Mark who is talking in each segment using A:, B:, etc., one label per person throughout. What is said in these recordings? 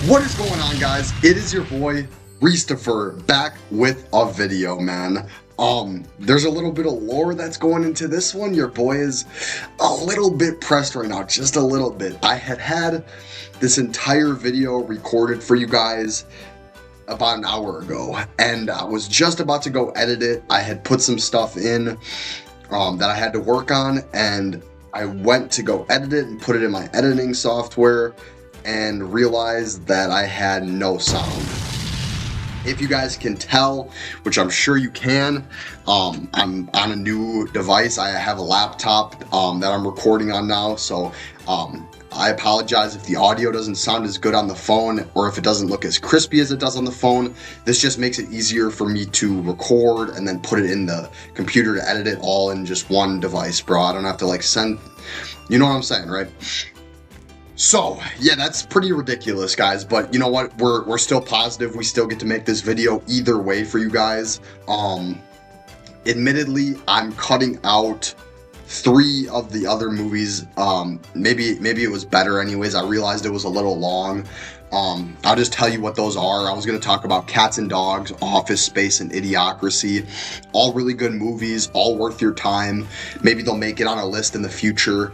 A: What is going on, guys? It is your boy Reestifer back with a video, man. There's a little bit of lore that's going into this one. Your boy is a little bit pressed right now, just a little bit. I had this entire video recorded for you guys about an hour ago, and I was just about to go edit it. I had put some stuff in that I had to work on, and I went to go edit it and put it in my editing software and realized that I had no sound. If you guys can tell, which I'm sure you can, I'm on a new device. I have a laptop that I'm recording on now, so I apologize if the audio doesn't sound as good on the phone or if it doesn't look as crispy as it does on the phone. This just makes it easier for me to record and then put it in the computer to edit it all in just one device, bro. I don't have to like send, you know what I'm saying, right? So yeah, that's pretty ridiculous, guys, but you know what, we're still positive. We still get to make this video either way for you guys. Admittedly, I'm cutting out 3 of the other movies. Maybe it was better anyways. I realized it was a little long. I'll just tell you what those are. I was going to talk about Cats and Dogs, Office Space, and Idiocracy. All really good movies, all worth your time. Maybe they'll make it on a list in the future.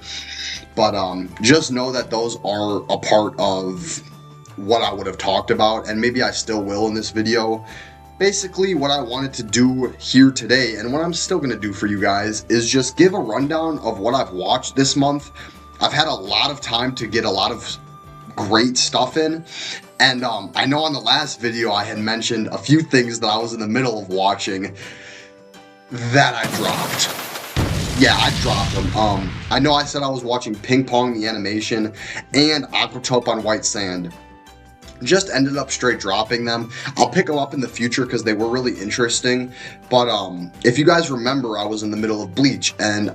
A: But just know that those are a part of what I would have talked about, and maybe I still will in this video. Basically, what I wanted to do here today, and what I'm still going to do for you guys, is just give a rundown of what I've watched this month. I've had a lot of time to get a lot of great stuff in, and I know on the last video I had mentioned a few things that I was in the middle of watching that I dropped. Yeah, I dropped them. I know I said I was watching Ping Pong the animation and Aquatope on White Sand. Just ended up straight dropping them. I'll pick them up in the future because they were really interesting. But if you guys remember, I was in the middle of Bleach, and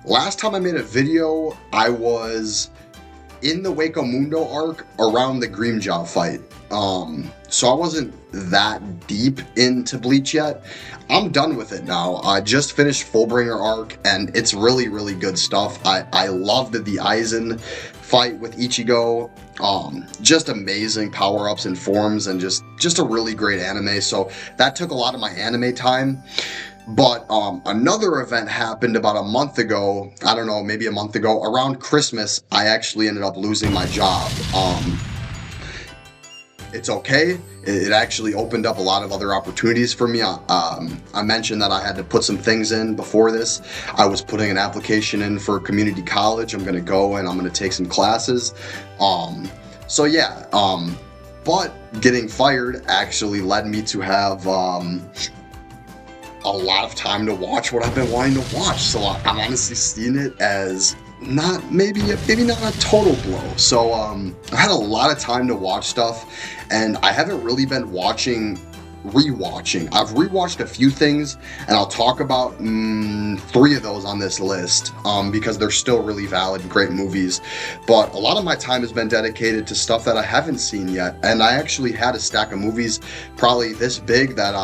A: last time I made a video, I was in the Hueco Mundo arc around the Grimmjow fight. So I wasn't that deep into Bleach yet. I'm done with it now. I just finished Fullbringer arc, and it's really, really good stuff. I loved the Aizen fight with Ichigo. Just amazing power-ups and forms, and just a really great anime. So that took a lot of my anime time. But another event happened about a month ago. I don't know, maybe a month ago. Around Christmas, I actually ended up losing my job. It's okay. It actually opened up a lot of other opportunities for me. I mentioned that I had to put some things in before this. I was putting an application in for community college. I'm going to go and I'm going to take some classes. So yeah, but getting fired actually led me to have a lot of time to watch what I've been wanting to watch. So I'm honestly seeing it as maybe not a total blow. So I had a lot of time to watch stuff, and I haven't really been rewatching. I've rewatched a few things, and I'll talk about 3 of those on this list because they're still really valid, great movies. But a lot of my time has been dedicated to stuff that I haven't seen yet, and I actually had a stack of movies probably this big that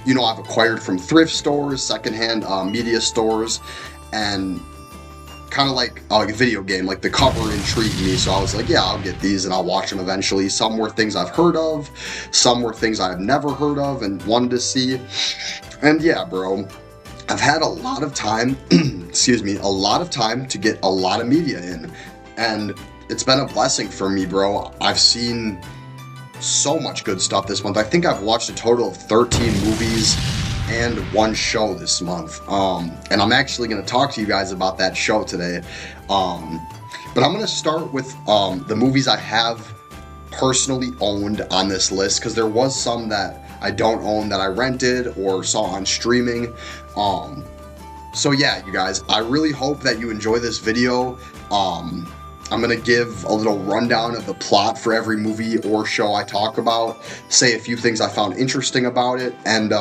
A: you know, I've acquired from thrift stores, secondhand media stores, and kind of like a video game, like the cover intrigued me, so I was like, yeah, I'll get these and I'll watch them eventually. Some were things I've heard of, some were things I've never heard of and wanted to see. And yeah, bro, I've had a lot of time excuse me, a lot of time to get a lot of media in, and it's been a blessing for me, bro. I've seen so much good stuff this month. I think I've watched a total of 13 movies and 1 show this month, and I'm actually going to talk to you guys about that show today. But I'm going to start with the movies I have personally owned on this list, because there was some that I don't own that I rented or saw on streaming. So yeah, you guys, I really hope that you enjoy this video. I'm going to give a little rundown of the plot for every movie or show I talk about, say a few things I found interesting about it, and,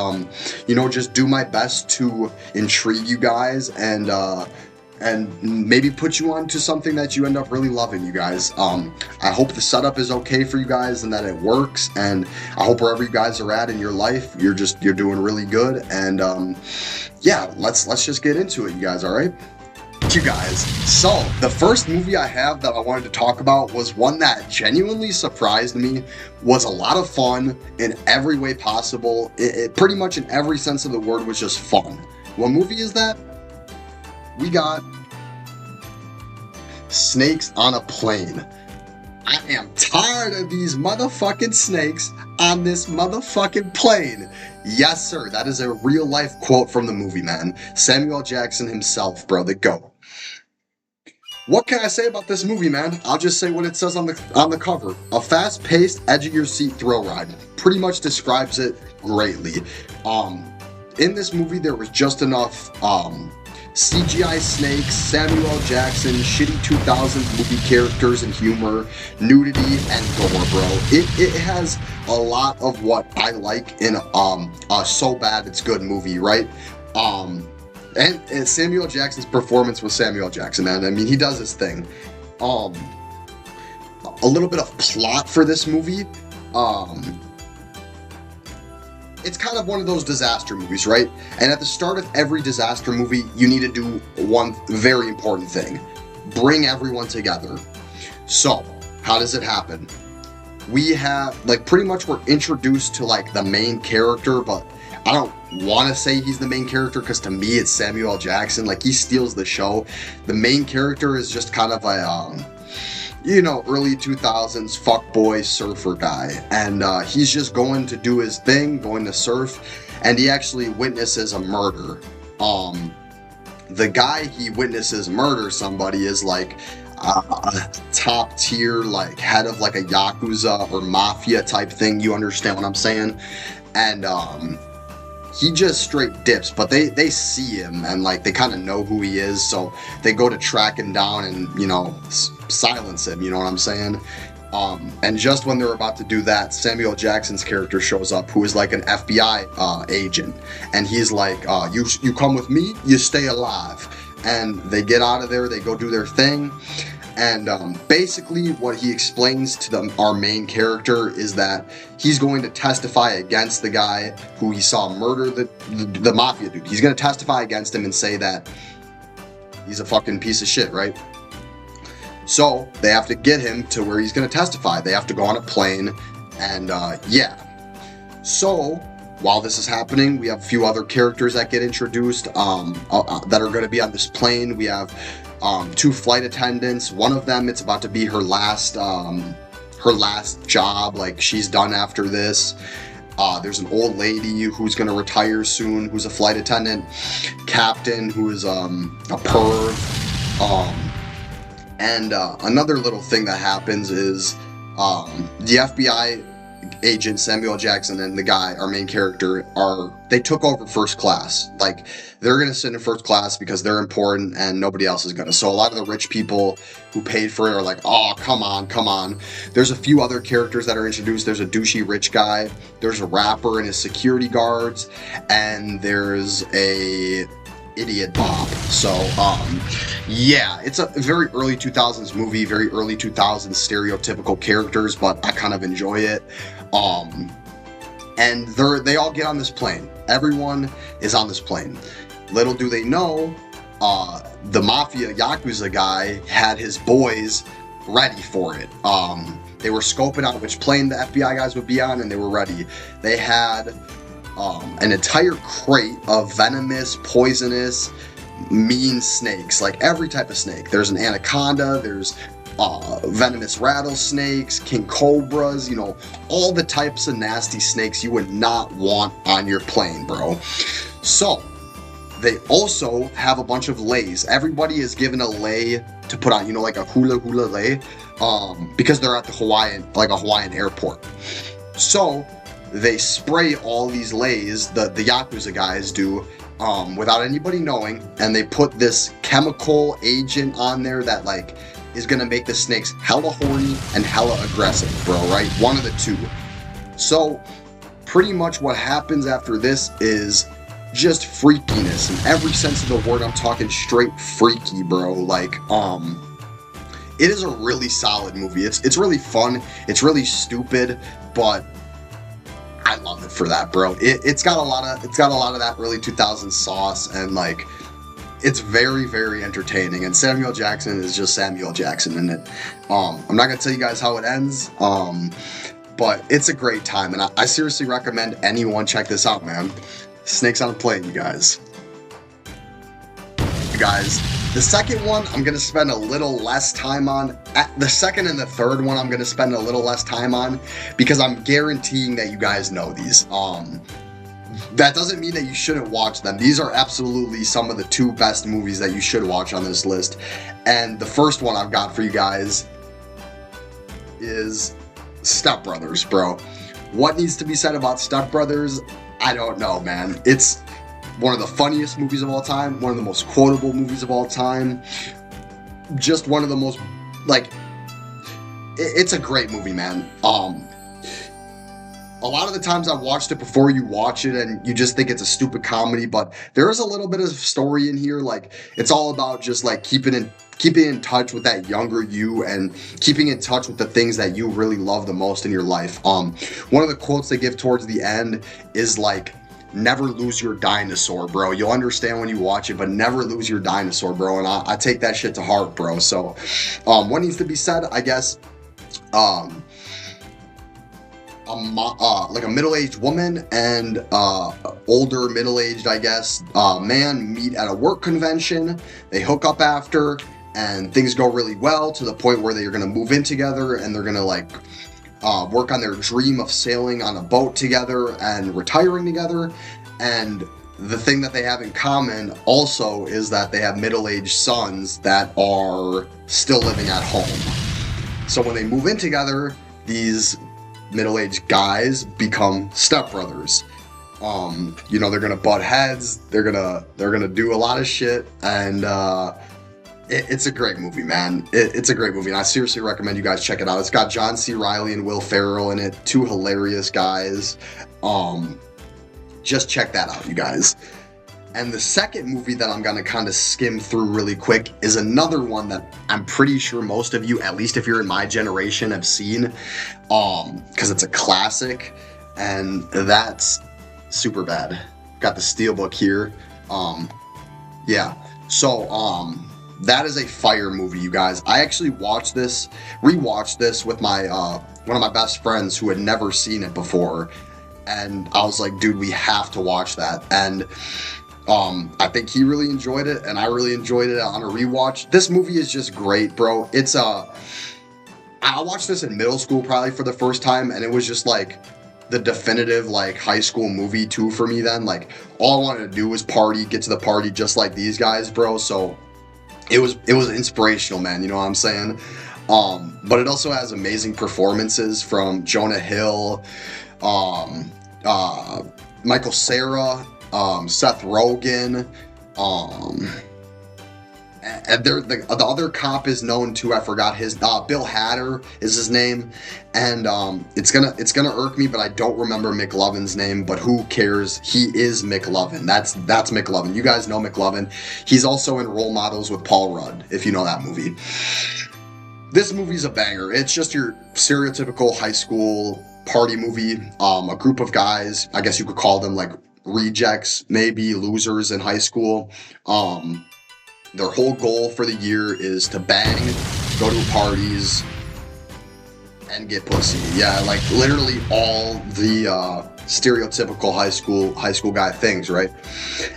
A: you know, just do my best to intrigue you guys and maybe put you on to something that you end up really loving, you guys. I hope the setup is okay for you guys and that it works, and I hope wherever you guys are at in your life, you're doing really good, and, yeah, let's just get into it, you guys, all right? You guys. So, the first movie I have that I wanted to talk about was one that genuinely surprised me, was a lot of fun in every way possible. It pretty much in every sense of the word was just fun. What movie is that? We got Snakes on a Plane. I am tired of these motherfucking snakes on this motherfucking plane. Yes, sir. That is a real life quote from the movie, man. Samuel Jackson himself, bro, the GOAT. What can I say about this movie, man? I'll just say what it says on the cover. A fast-paced, edge-of-your-seat thrill ride. Pretty much describes it greatly. In this movie, there was just enough CGI snakes, Samuel L. Jackson, shitty 2000s movie characters and humor, nudity, and gore, bro. It has a lot of what I like in a so bad it's good movie, right? And Samuel Jackson's performance was Samuel Jackson, man. I mean, he does his thing. A little bit of plot for this movie. It's kind of one of those disaster movies, right? And at the start of every disaster movie, you need to do one very important thing. Bring everyone together. So, how does it happen? We have, like, pretty much we're introduced to, like, the main character, but I don't want to say he's the main character because to me it's Samuel L. Jackson. Like, he steals the show. The main character is just kind of a, early 2000s fuckboy surfer guy. And he's just going to do his thing, going to surf, and he actually witnesses a murder. The guy he witnesses murder somebody is like a top tier, like head of like a Yakuza or Mafia type thing. You understand what I'm saying? And he just straight dips, but they see him and like they kind of know who he is, so they go to track him down and silence him. You know what I'm saying? And just when they're about to do that, Samuel Jackson's character shows up, who is like an FBI agent, and he's like, "You come with me, you stay alive." And they get out of there, they go do their thing. And basically what he explains to our main character is that he's going to testify against the guy who he saw murder the mafia dude. He's going to testify against him and say that he's a fucking piece of shit, right? So they have to get him to where he's going to testify. They have to go on a plane, and So while this is happening, we have a few other characters that get introduced that are going to be on this plane. We have two flight attendants. One of them, it's about to be her last job. Like, she's done after this. There's an old lady who's going to retire soon, who's a flight attendant. Captain, who is a perv. And another little thing that happens is the FBI agent Samuel Jackson and the guy, our main character, they took over first class. Like, they're going to sit in first class because they're important and nobody else is going to. So a lot of the rich people who paid for it are like, oh, come on. There's a few other characters that are introduced. There's a douchey rich guy. There's a rapper and his security guards. And there's a idiot Bob. So, it's a very early 2000s movie, very early 2000s stereotypical characters, but I kind of enjoy it. And they all get on this plane. Everyone is on this plane. Little do they know, the Mafia Yakuza guy had his boys ready for it. They were scoping out which plane the FBI guys would be on, and they were ready. They had an entire crate of venomous, poisonous, mean snakes, like every type of snake. There's an anaconda, there's venomous rattlesnakes, king cobras, all the types of nasty snakes you would not want on your plane, bro. So they also have a bunch of leis. Everybody is given a lei to put on, like a hula lei, because they're at the Hawaiian airport. So they spray all these leis, the Yakuza guys do, without anybody knowing, and they put this chemical agent on there that like is gonna make the snakes hella horny and hella aggressive, bro, right? One of the two. So pretty much what happens after this is just freakiness in every sense of the word. I'm talking straight freaky, bro. Like, it is a really solid movie. It's really fun. It's really stupid, but I love it for that, bro. It's got a lot of that early 2000s sauce, and like, it's very, very entertaining, and Samuel Jackson is just Samuel Jackson in it. I'm not gonna tell you guys how it ends, but it's a great time, and I seriously recommend anyone check this out, man. Snakes on a Plane, you guys. You guys, the second one I'm gonna spend a little less time on. The second and the third one I'm gonna spend a little less time on because I'm guaranteeing that you guys know these. That doesn't mean that you shouldn't watch them. These are absolutely some of the two best movies that you should watch on this list. And the first one I've got for you guys is Step Brothers, bro. What needs to be said about Step Brothers? I don't know, man. It's one of the funniest movies of all time, one of the most quotable movies of all time. Just one of the most, like, it's a great movie, man. A lot of the times I've watched it before you watch it and you just think it's a stupid comedy, but there is a little bit of story in here. Like, it's all about just like keeping in touch with that younger you and keeping in touch with the things that you really love the most in your life. One of the quotes they give towards the end is like, never lose your dinosaur, bro. You'll understand when you watch it, but never lose your dinosaur, bro. And I take that shit to heart, bro. So what needs to be said, I guess, like a middle-aged woman and older middle-aged, I guess, man meet at a work convention. They hook up after, and things go really well to the point where they're gonna move in together and they're gonna like work on their dream of sailing on a boat together and retiring together. And the thing that they have in common also is that they have middle-aged sons that are still living at home. So when they move in together, these middle-aged guys become stepbrothers. You know, they're gonna butt heads, they're gonna do a lot of shit, and it's a great movie, man. It's a great movie, and I seriously recommend you guys check it out. It's got John C. Reilly and Will Ferrell in it, two hilarious guys. Just check that out, you guys. And the second movie that I'm gonna kind of skim through really quick is another one that I'm pretty sure most of you, at least if you're in my generation, have seen, because it's a classic, and that's Superbad. Got the steelbook here. Yeah. So that is a fire movie, you guys. I actually rewatched this with my one of my best friends who had never seen it before, and I was like, dude, we have to watch that. And I think he really enjoyed it, and I really enjoyed it on a rewatch. This movie is just great, bro. It's I watched this in middle school probably for the first time, and it was just like the definitive like high school movie too for me then. Like, all I wanted to do was party, get to the party just like these guys, bro. So it was inspirational, man. You know what I'm saying? But it also has amazing performances from Jonah Hill, Michael Cera, Seth Rogen, and the other cop is known too. I forgot his Bill Hader is his name, and it's gonna irk me, but I don't remember McLovin's name. But who cares? He is McLovin. That's McLovin. You guys know McLovin. He's also in Role Models with Paul Rudd, if you know that movie. This movie's a banger. It's just your stereotypical high school party movie. A group of guys, I guess you could call them like rejects, maybe losers in high school. Their whole goal for the year is to bang, go to parties, and get pussy. Yeah, like literally all the stereotypical high school guy things, right?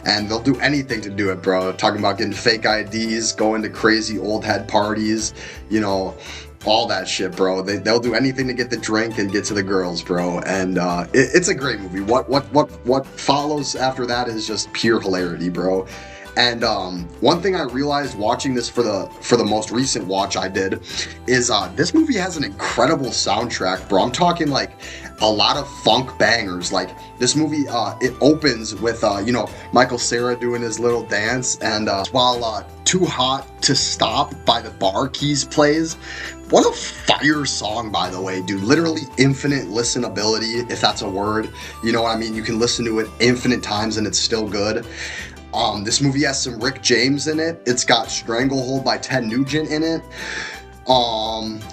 A: And they'll do anything to do it, bro. Talking about getting fake IDs, going to crazy old head parties, you know, all that shit, bro. They'll do anything to get the drink and get to the girls, bro. And it's a great movie. What follows after that is just pure hilarity, bro. And one thing I realized watching this for the most recent watch I did is this movie has an incredible soundtrack, bro. I'm talking like a lot of funk bangers. Like, this movie, it opens with you know, Michael Cera doing his little dance, and while Too Hot to Stop by the Bar Keys plays. What a fire song, by the way, dude. Literally infinite listenability, if that's a word. You know what I mean? You can listen to it infinite times and it's still good. This movie has some Rick James in it. It's got Stranglehold by Ted Nugent in it.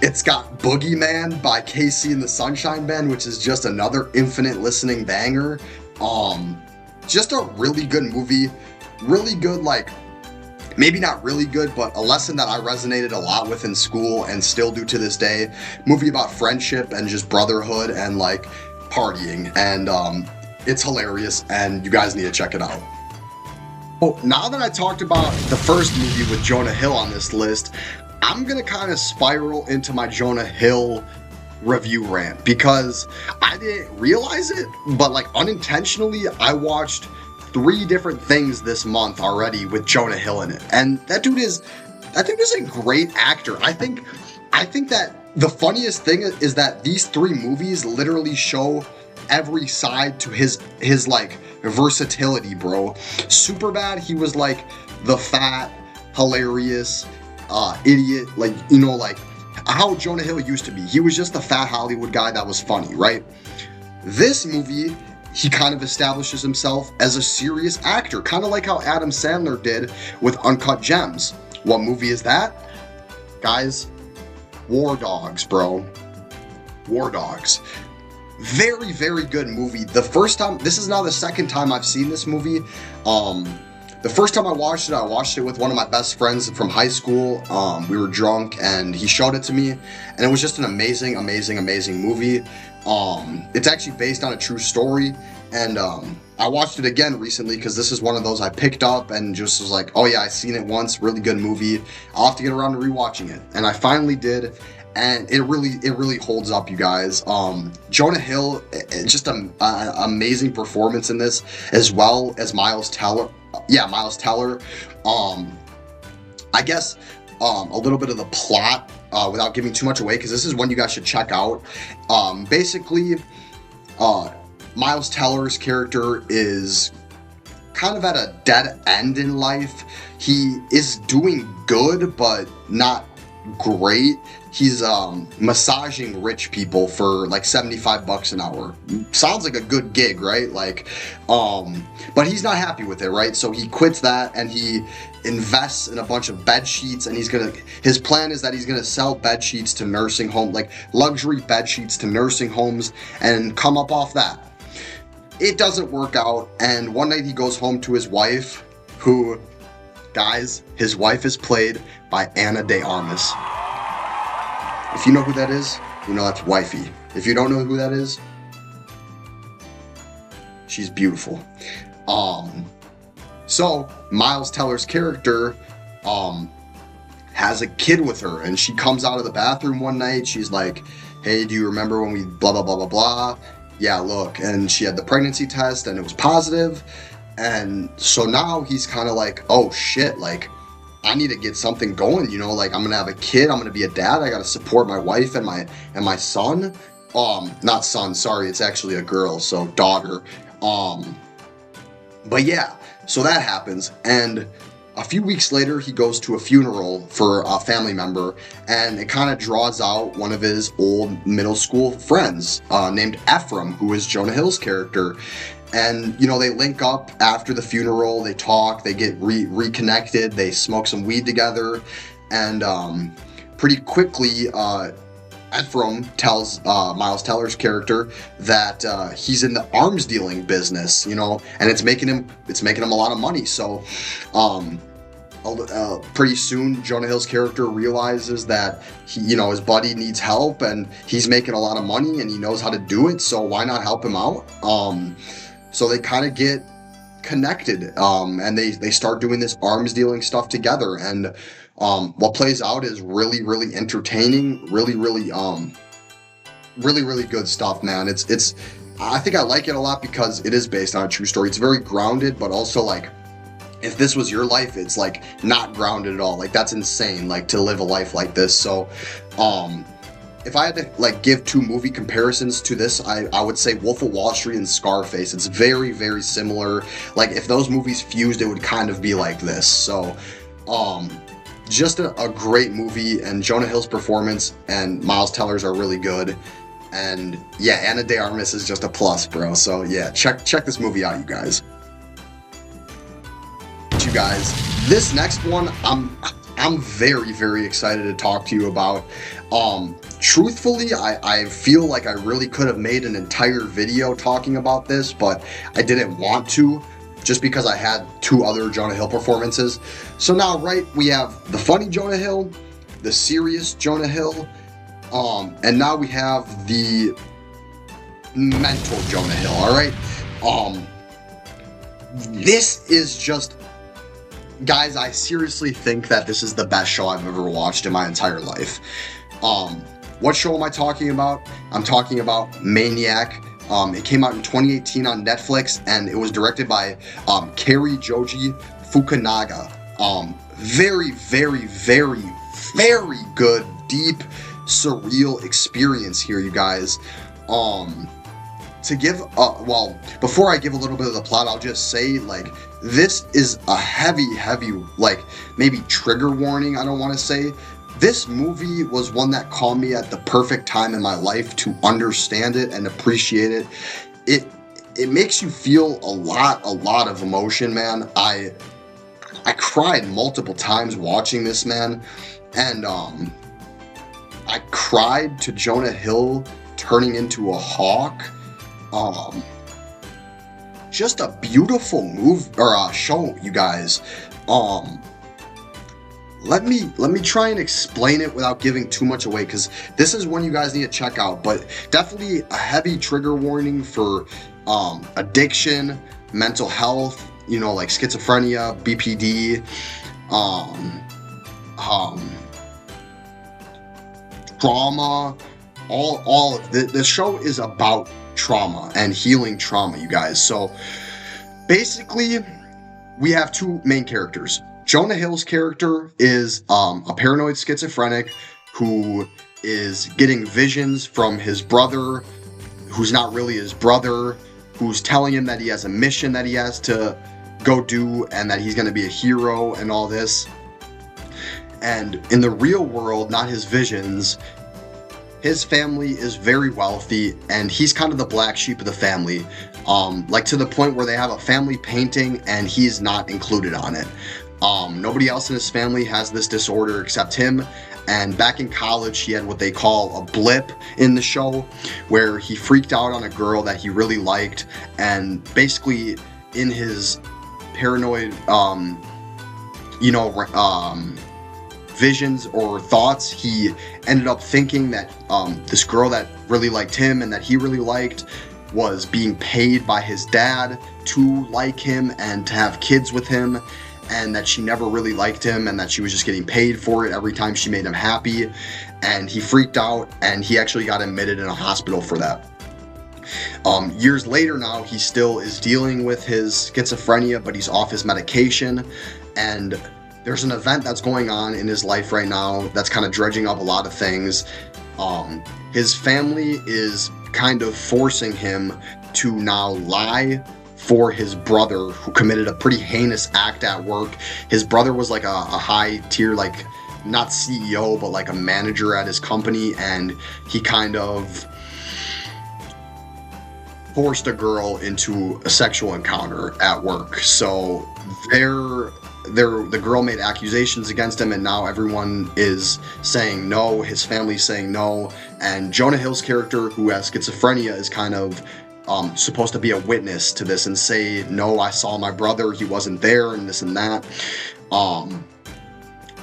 A: It's got Boogeyman by KC and the Sunshine Band, which is just another infinite listening banger. Just a really good movie. Really good, like, maybe not really good, but a lesson that I resonated a lot with in school and still do to this day. Movie about friendship and just brotherhood and like partying, and it's hilarious, and you guys need to check it out. Well, now that I talked about the first movie with Jonah Hill on this list, I'm gonna kind of spiral into my Jonah Hill review rant because I didn't realize it, but like unintentionally, I watched 3 different things this month already with Jonah Hill in it, and that dude is a great actor. I think that the funniest thing is that these 3 movies literally show every side to his like versatility, bro. Superbad, he was like the fat, hilarious idiot, like, you know, like how Jonah Hill used to be. He was just the fat Hollywood guy that was funny, right? This movie, he kind of establishes himself as a serious actor, kind of like how Adam Sandler did with Uncut Gems. What movie is that? Guys, War Dogs, bro. War Dogs. Very, very good movie. The first time, this is now the second time I've seen this movie. The first time I watched it with one of my best friends from high school. We were drunk and he showed it to me, and it was just an amazing, amazing, amazing movie. It's actually based on a true story, and I watched it again recently because this is one of those I picked up and just was like, oh yeah, I've seen it once, really good movie. I'll have to get around to rewatching it, and I finally did, and it really holds up, you guys. Jonah Hill, just an amazing performance in this, as well as Miles Teller. Yeah, Miles Teller. I guess a little bit of the plot, without giving too much away, because this is one you guys should check out. Basically, Miles Teller's character is kind of at a dead end in life. He is doing good, but not great. He's massaging rich people for like $75 an hour. Sounds like a good gig, right? Like, but he's not happy with it, right? So he quits that and he invests in a bunch of bed sheets, and his plan is that he's gonna sell bed sheets to nursing home, like luxury bed sheets to nursing homes, and come up off that. It doesn't work out, and one night he goes home to his wife, who, guys, his wife is played by Ana de Armas. If you know who that is, you know that's wifey. If you don't know who that is, she's beautiful. So Miles Teller's character has a kid with her, and she comes out of the bathroom one night. She's like, hey, do you remember when we blah blah blah blah blah? Yeah, look, and she had the pregnancy test and it was positive. And so now he's kind of like, oh shit, like I need to get something going, you know, like I'm gonna have a kid, I'm gonna be a dad, I gotta support my wife and my son. Not son, sorry, it's actually a girl, so daughter. But yeah, so that happens, and a few weeks later he goes to a funeral for a family member, and it kind of draws out one of his old middle school friends, named Ephraim, who is Jonah Hill's character. And, you know, they link up after the funeral, they talk, they get reconnected, they smoke some weed together, and pretty quickly, Ephraim tells Miles Teller's character that he's in the arms dealing business, you know, and it's making him a lot of money. So pretty soon Jonah Hill's character realizes that he, you know, his buddy needs help, and he's making a lot of money and he knows how to do it, so why not help him out? So they kind of get connected, and they start doing this arms dealing stuff together, and what plays out is really, really entertaining, really good stuff, man. It's I think I like it a lot because it is based on a true story. It's very grounded, but also like, if this was your life, it's like not grounded at all. Like that's insane, like to live a life like this. So if I had to like give 2 movie comparisons to this, I would say Wolf of Wall Street and Scarface. It's very, very similar. Like if those movies fused, it would kind of be like this. So just a great movie, and Jonah Hill's performance and Miles Teller's are really good. And yeah, Ana de Armas is just a plus, bro. So yeah, check this movie out, you guys. You guys, this next one I'm very, very excited to talk to you about. Truthfully, I feel like I really could have made an entire video talking about this, but I didn't want to. just because I had 2 other Jonah Hill performances. So now, right, we have the funny Jonah Hill, the serious Jonah Hill, and now we have the mental Jonah Hill, all right? This is just, guys, I seriously think that this is the best show I've ever watched in my entire life. What show am I talking about? I'm talking about Maniac. It came out in 2018 on Netflix, and it was directed by Cary Joji Fukunaga. Very, very, very, very good, deep, surreal experience here, you guys. To give, well, before I give a little bit of the plot, I'll just say, like, this is a heavy, like, maybe trigger warning, I don't want to say. This movie was one that caught me at the perfect time in my life to understand it and appreciate it. It makes you feel a lot of emotion, man. I cried multiple times watching this, man. And, I cried to Jonah Hill turning into a hawk. Just a beautiful show, you guys. Let me try and explain it without giving too much away, because this is one you guys need to check out. But definitely a heavy trigger warning for addiction, mental health, you know, like schizophrenia, BPD, trauma. All of the show is about trauma and healing trauma, you guys. So basically, we have 2 main characters. Jonah Hill's character is a paranoid schizophrenic who is getting visions from his brother, who's not really his brother, who's telling him that he has a mission that he has to go do and that he's going to be a hero and all this. And in the real world, not his visions, his family is very wealthy, and he's kind of the black sheep of the family, like to the point where they have a family painting and he's not included on it. Nobody else in his family has this disorder except him. And back in college, he had what they call a blip in the show, where he freaked out on a girl that he really liked, and basically in his paranoid, visions or thoughts, he ended up thinking that this girl that really liked him and that he really liked was being paid by his dad to like him and to have kids with him, and that she never really liked him and that she was just getting paid for it every time she made him happy. And he freaked out, and he actually got admitted in a hospital for that. Years later now, he still is dealing with his schizophrenia, but he's off his medication, and there's an event that's going on in his life right now that's kind of dredging up a lot of things. His family is kind of forcing him to now lie for his brother, who committed a pretty heinous act at work. His brother was like a high tier, like not CEO, but like a manager at his company, and he kind of forced a girl into a sexual encounter at work. So the girl made accusations against him, and now everyone is saying no. His family's saying no, and Jonah Hill's character, who has schizophrenia, is kind of supposed to be a witness to this and say, no, I saw my brother, he wasn't there, and this and that.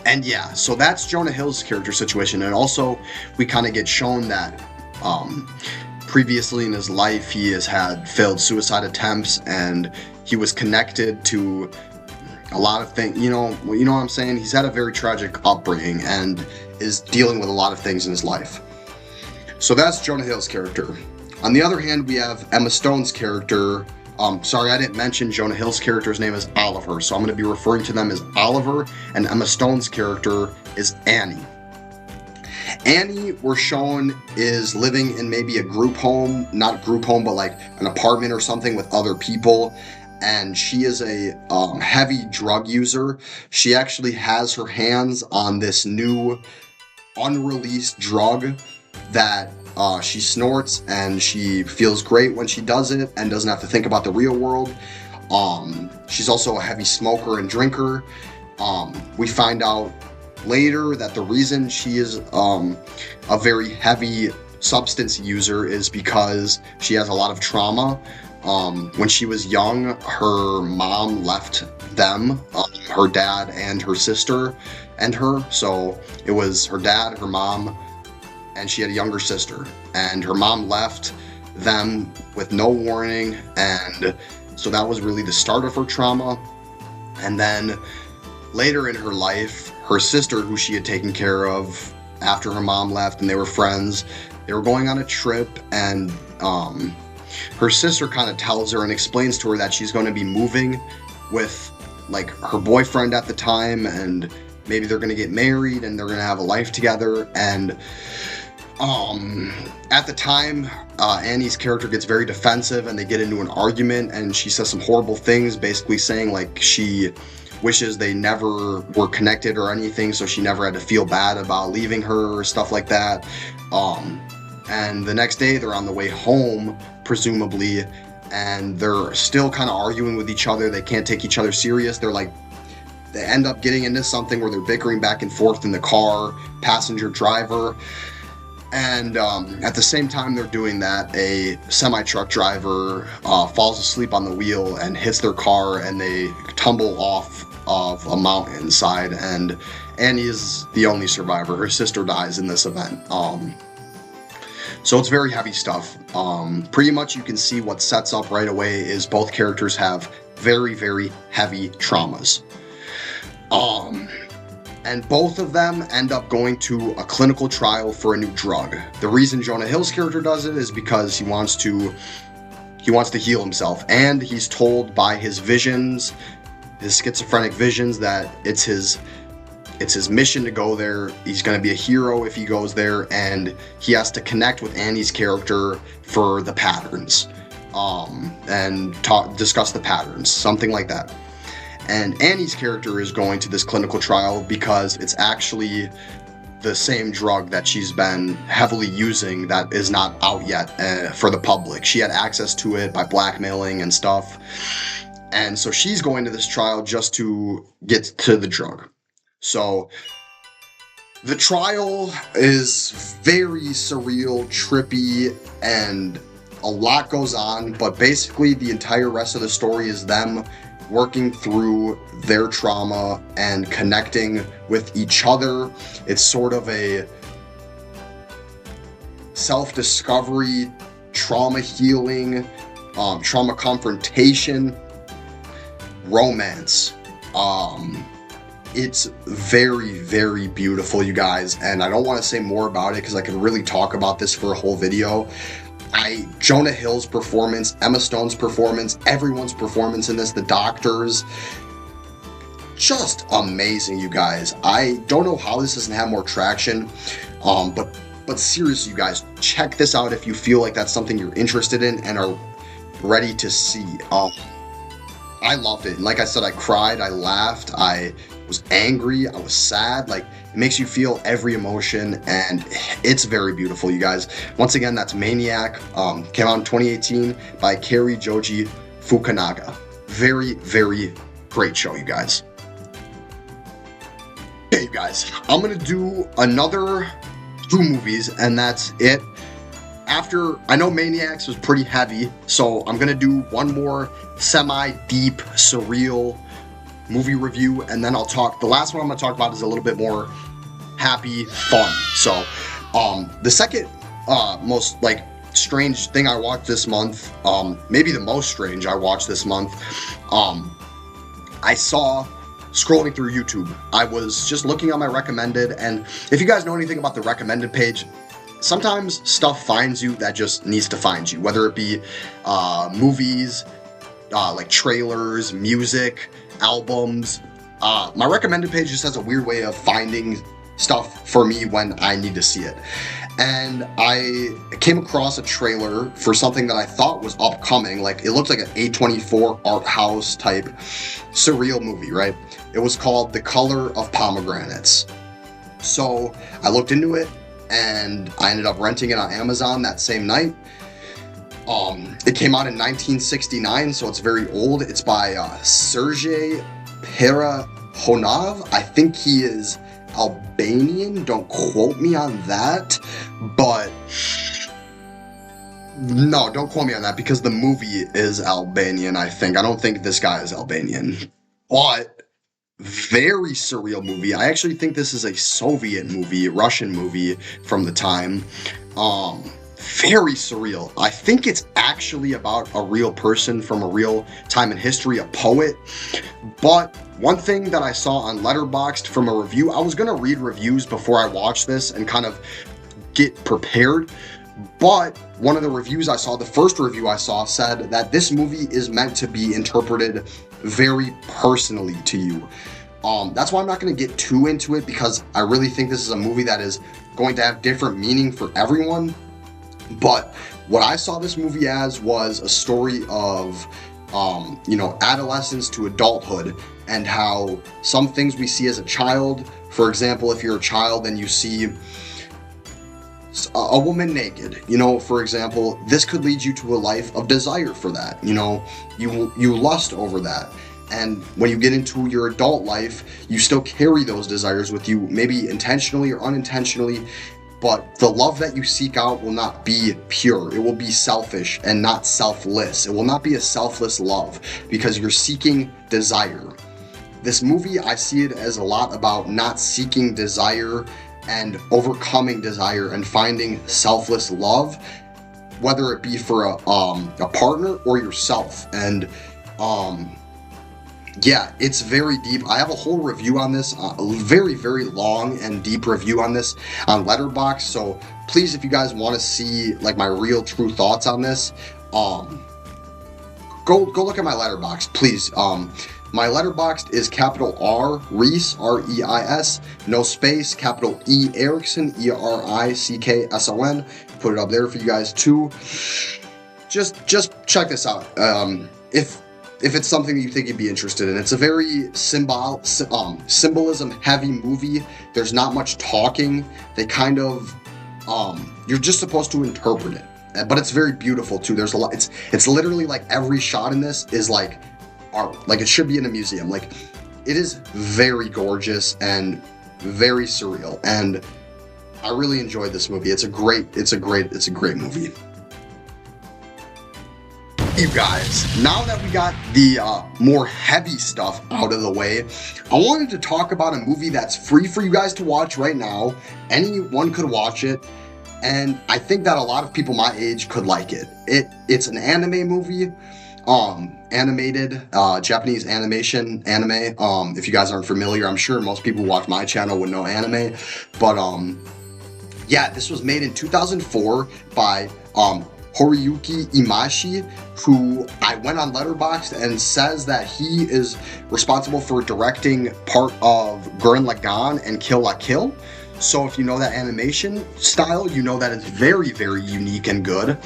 A: And yeah, so that's Jonah Hill's character situation. And also, we kind of get shown that previously in his life, he has had failed suicide attempts, and he was connected to a lot of things, you know what I'm saying? He's had a very tragic upbringing and is dealing with a lot of things in his life. So that's Jonah Hill's character. On the other hand, we have Emma Stone's character. Sorry, I didn't mention Jonah Hill's character's name is Oliver, so I'm going to be referring to them as Oliver, and Emma Stone's character is Annie. Annie, we're shown, is living in maybe a group home, not a group home, but like an apartment or something with other people. And she is a heavy drug user. She actually has her hands on this new unreleased drug that she snorts, and she feels great when she does it and doesn't have to think about the real world. She's also a heavy smoker and drinker. We find out later that the reason she is a very heavy substance user is because she has a lot of trauma. When she was young, her mom left them, her dad and her sister and her. So it was her dad, her mom, and she had a younger sister. And her mom left them with no warning, and so that was really the start of her trauma. And then later in her life, her sister, who she had taken care of after her mom left and they were friends, they were going on a trip, and her sister kind of tells her and explains to her that she's going to be moving with like her boyfriend at the time, and maybe they're going to get married and they're going to have a life together. And at the time, Annie's character gets very defensive and they get into an argument, and she says some horrible things, basically saying like she wishes they never were connected or anything, so she never had to feel bad about leaving her or stuff like that. And the next day they're on the way home, presumably, and they're still kind of arguing with each other. They can't take each other serious. They end up getting into something where they're bickering back and forth in the car, passenger driver. And at the same time they're doing that, a semi-truck driver falls asleep on the wheel and hits their car, and they tumble off of a mountainside, and Annie is the only survivor. Her sister dies in this event. So it's very heavy stuff. Pretty much you can see what sets up right away is both characters have very, very heavy traumas. And both of them end up going to a clinical trial for a new drug. The reason Jonah Hill's character does it is because he wants to heal himself, and he's told by his visions, his schizophrenic visions, that it's his mission to go there. He's going to be a hero if he goes there, and he has to connect with Annie's character for the patterns, and discuss the patterns, something like that. And Annie's character is going to this clinical trial because it's actually the same drug that she's been heavily using that is not out yet for the public. She had access to it by blackmailing and stuff. And so she's going to this trial just to get to the drug. So the trial is very surreal, trippy, and a lot goes on, but basically the entire rest of the story is them working through their trauma and connecting with each other. It's sort of a self-discovery, trauma healing, trauma confrontation, romance. It's very, very beautiful, you guys, and I don't want to say more about it because I could really talk about this for a whole video. Jonah Hill's performance, Emma Stone's performance, everyone's performance in this, the doctors, just amazing, you guys. I don't know how this doesn't have more traction, but seriously, you guys, check this out if you feel like that's something you're interested in and are ready to see. I loved it. And like I said, I cried, I laughed, I was angry, I was sad. Like, it makes you feel every emotion, and it's very beautiful, you guys. Once again, that's Maniac. Came out in 2018 by Cary Joji Fukunaga. Very, very great show, you guys. Okay, you guys, I'm gonna do another 2 movies, and that's it. After, I know Maniacs was pretty heavy, so I'm gonna do one more semi-deep, surreal movie review, and then the last one I'm gonna talk about is a little bit more happy, fun. So, the second most strange thing I watched this month, maybe the most strange I watched this month, I saw scrolling through YouTube. I was just looking on my recommended, and if you guys know anything about the recommended page, sometimes stuff finds you that just needs to find you, whether it be movies, like trailers, music, albums. My recommended page just has a weird way of finding stuff for me when I need to see it. And I came across a trailer for something that I thought was upcoming. Like, it looked like an A24 art house type surreal movie, right? It was called The Color of Pomegranates. So I looked into it, and I ended up renting it on Amazon that same night. It came out in 1969, so it's very old. It's by Sergei Parakhonov. I think he is Albanian, don't quote me on that, but No, don't quote me on that because the movie is Albanian, I think. I don't think this guy is Albanian. But very surreal movie. I actually think this is a Soviet movie, Russian movie from the time. Um, Very surreal. I think it's actually about a real person from a real time in history, a poet. But one thing that I saw on Letterboxd from a review, I was gonna read reviews before I watched this and kind of get prepared. But one of the reviews I saw, the first review I saw, said that this movie is meant to be interpreted very personally to you. That's why I'm not going to get too into it because I really think this is a movie that is going to have different meaning for everyone. But what I saw this movie as was a story of, adolescence to adulthood and how some things we see as a child, for example, if you're a child and you see a woman naked, for example, this could lead you to a life of desire for that. You lust over that. And when you get into your adult life, you still carry those desires with you, maybe intentionally or unintentionally, but the love that you seek out will not be pure. It will be selfish and not selfless. It will not be a selfless love because you're seeking desire. This movie, I see it as a lot about not seeking desire and overcoming desire and finding selfless love, whether it be for a partner or yourself. And yeah, it's very deep. I have a whole review on this, a very, very long and deep review on this on Letterboxd. So please, if you guys want to see like my real true thoughts on this, go look at my Letterboxd, please. My Letterboxd is capital R Reis, R-E-I-S, no space, capital E Erickson, E-R-I-C-K-S-O-N. Put it up there for you guys too. Just check this out. If it's something that you think you'd be interested in. It's a very symbolism heavy movie. There's not much talking. They kind of, you're just supposed to interpret it. But it's very beautiful too. There's a lot, it's literally like every shot in this is like art. Like it should be in a museum. Like it is very gorgeous and very surreal. And I really enjoyed this movie. It's a great movie. You guys, now that we got the more heavy stuff out of the way, I wanted to talk about a movie that's free for you guys to watch right now. Anyone could watch it, and I think that a lot of people my age could like it. It's an anime movie, animated, Japanese animation anime. If you guys aren't familiar, I'm sure most people who watch my channel would know anime, but yeah, this was made in 2004 by Horiyuki Imaishi, who I went on Letterboxd and says that he is responsible for directing part of Gurren Lagann and Kill la Kill. So if you know that animation style, you know that it's very, very unique and good.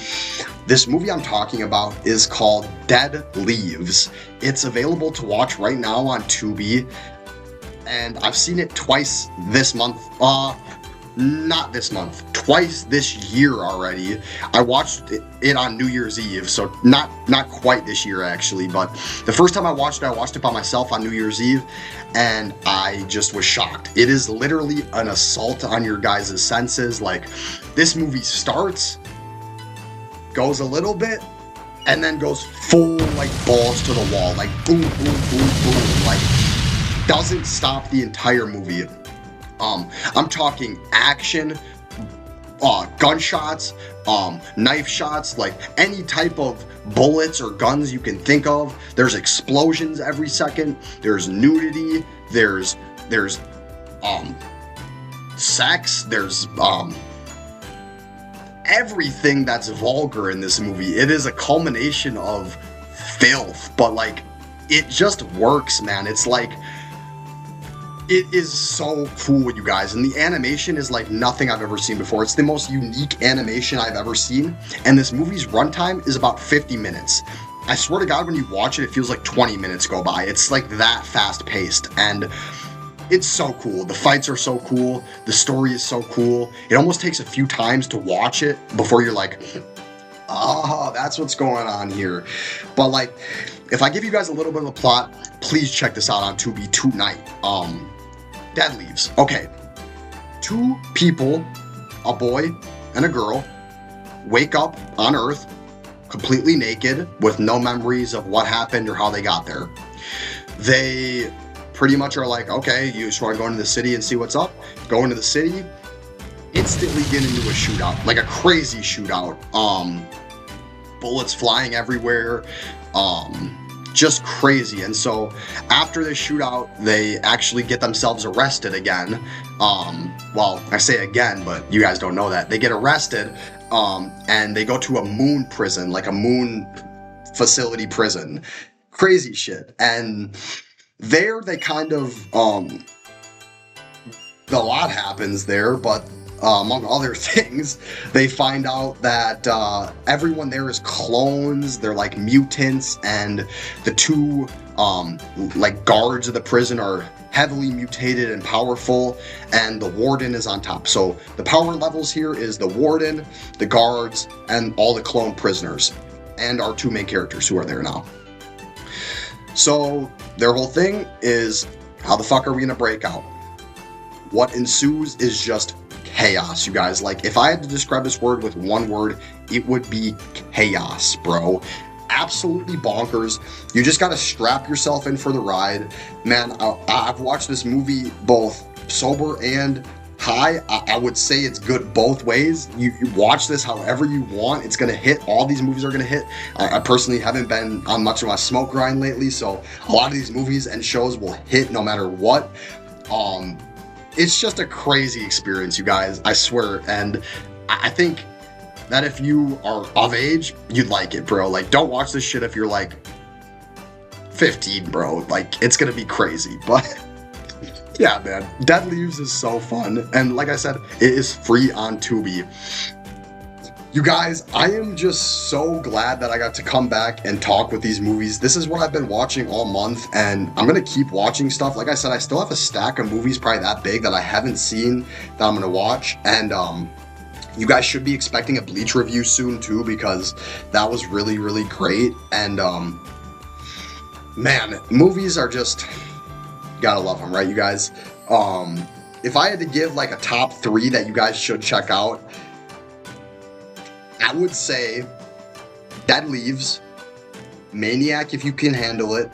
A: This movie I'm talking about is called Dead Leaves. It's available to watch right now on Tubi, and I've seen it twice this month. Not this month, twice this year already. I watched it on New Year's Eve, so not quite this year actually, but the first time I watched it by myself on New Year's Eve, and I just was shocked. It is literally an assault on your guys' senses. Like, this movie starts, goes a little bit, and then goes full, like, balls to the wall, like, boom, boom, boom, boom, like, doesn't stop the entire movie. I'm talking action, gunshots, knife shots, like any type of bullets or guns you can think of. There's explosions every second. There's nudity. There's sex. There's everything that's vulgar in this movie. It is a culmination of filth, but like it just works, man. It's like, it is so cool, you guys, and the animation is like nothing I've ever seen before. It's the most unique animation I've ever seen, and this movie's runtime is about 50 minutes. I swear to God, when you watch it, it feels like 20 minutes go by. It's like that fast-paced, and it's so cool. The fights are so cool. The story is so cool. It almost takes a few times to watch it before you're like, oh, that's what's going on here. But like, if I give you guys a little bit of a plot, please check this out on Tubi tonight. Dead Leaves. Okay. Two people, a boy and a girl, wake up on Earth completely naked with no memories of what happened or how they got there. They pretty much are like, okay, you just want to go into the city and see what's up. Go into the city, instantly get into a shootout, like a crazy shootout. Bullets flying everywhere, just crazy. And so after this shootout, they actually get themselves arrested again. Well, I say again, but you guys don't know that. They get arrested, and they go to a moon prison, like a moon facility prison. Crazy shit. And there they kind of, a lot happens there, but among other things, they find out that everyone there is clones. They're like mutants, and the two like guards of the prison are heavily mutated and powerful, and the warden is on top. So the power levels here is the warden, the guards, and all the clone prisoners, and our two main characters who are there now. So their whole thing is, how the fuck are we gonna break out? What ensues is just chaos, you guys. Like, if I had to describe this word with one word, it would be chaos, bro. Absolutely bonkers. You just gotta strap yourself in for the ride. Man, I've watched this movie both sober and high. I would say it's good both ways. You watch this however you want. It's gonna hit. All these movies are gonna hit. I personally haven't been on much of my smoke grind lately, so a lot of these movies and shows will hit no matter what. It's just a crazy experience, you guys, I swear. And I think that if you are of age, you'd like it, bro. Like, don't watch this shit if you're like 15, bro. Like, it's gonna be crazy. But yeah, man, Dead Leaves is so fun. And like I said, it is free on Tubi. You guys, I am just so glad that I got to come back and talk with these movies. This is what I've been watching all month, and I'm going to keep watching stuff. Like I said, I still have a stack of movies probably that big that I haven't seen that I'm going to watch. And you guys should be expecting a Bleach review soon too, because that was really, really great. And man, movies are just, gotta love them, right, you guys? If I had to give like a top 3 that you guys should check out, I would say Dead Leaves, Maniac if you can handle it,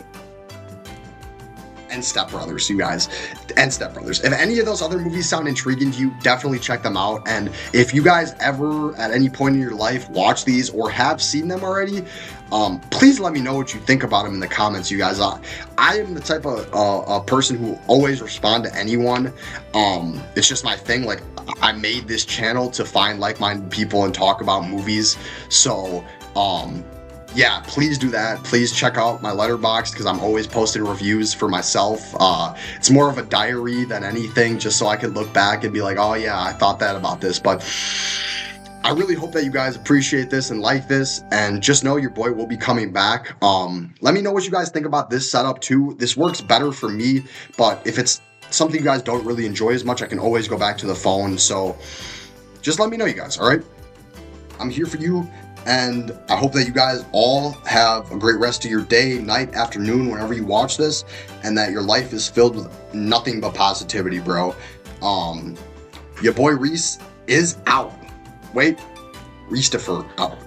A: and Step Brothers, you guys. And Step Brothers. If any of those other movies sound intriguing to you, definitely check them out. And if you guys ever, at any point in your life, watch these or have seen them already, please let me know what you think about them in the comments, you guys. I am the type of a person who always respond to anyone. It's just my thing. Like, I made this channel to find like-minded people and talk about movies. So, yeah, please do that. Please check out my Letterboxd, because I'm always posting reviews for myself. It's more of a diary than anything, just so I can look back and be like, oh yeah, I thought that about this. But I really hope that you guys appreciate this and like this, and just know your boy will be coming back. Let me know what you guys think about this setup too. This works better for me, but if it's something you guys don't really enjoy as much, I can always go back to the phone. So just let me know, you guys, all right? I'm here for you. And I hope that you guys all have a great rest of your day, night, afternoon, whenever you watch this, and that your life is filled with nothing but positivity, bro. Your boy Reese is out. Wait, Reese-tifer out.